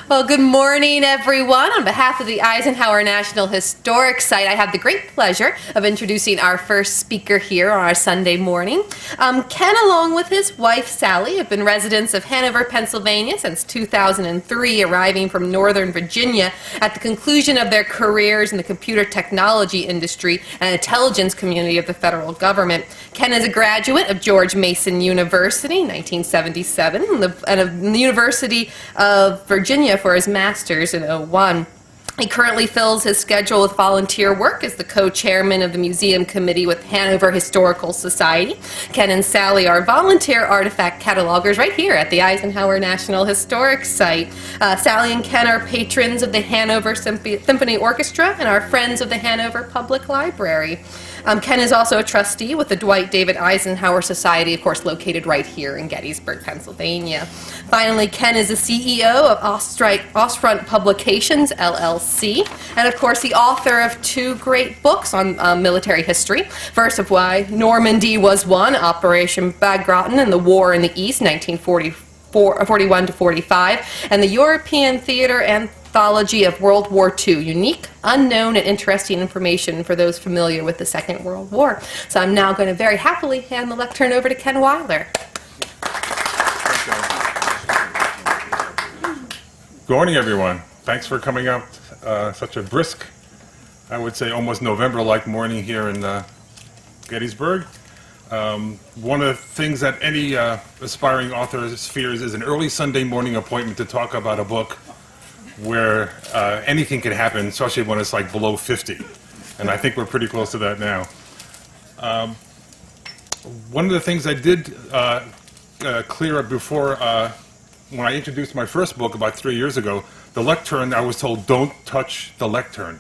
Well, good morning, everyone. On behalf of the Eisenhower National Historic Site, I have the great pleasure of introducing our first speaker here on our Sunday morning. Ken, along with his wife, Sally, have been residents of Hanover, Pennsylvania since 2003, arriving from Northern Virginia at the conclusion of their careers in the computer technology industry and intelligence community of the federal government. Ken is a graduate of George Mason University, 1977, and of the University of Virginia for his master's in '01. He currently fills his schedule with volunteer work as the co-chairman of the museum committee with Hanover Historical Society. Ken and Sally are volunteer artifact catalogers right here at the Eisenhower National Historic Site. Sally and Ken are patrons of the Hanover Symphony Orchestra and are friends of the Hanover Public Library. Ken is also a trustee with the Dwight D Eisenhower Society, of course, located right here in Gettysburg, Pennsylvania. Finally, Ken is the CEO of Ostfront Publications, LLC, and of course the author of two great books on military history. First of why Normandy Was Won, Operation Bagration and the War in the East, 1941 to 45, and the European Theater Anthology of World War II, unique, unknown, and interesting information for those familiar with the Second World War. So I'm now going to very happily hand the lectern over to Ken Weiler. Good morning, everyone. Thanks for coming out such a brisk, I would say almost November-like morning here in Gettysburg. One of the things that any aspiring author fears is an early Sunday morning appointment to talk about a book where anything can happen, especially when it's like below 50. And I think we're pretty close to that now. One of the things I did clear up before when I introduced my first book about 3 years ago, the lectern, I was told, don't touch the lectern.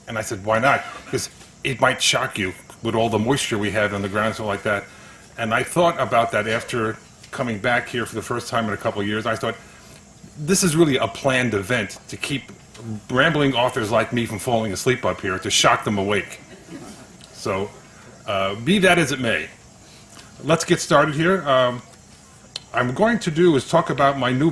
And I said, why not? Because it might shock you with all the moisture we have on the ground and stuff like that. And I thought about that after coming back here for the first time in a couple of years. I thought, this is really a planned event to keep rambling authors like me from falling asleep up here, to shock them awake. So, be that as it may, let's get started here. I'm going to do is talk about my new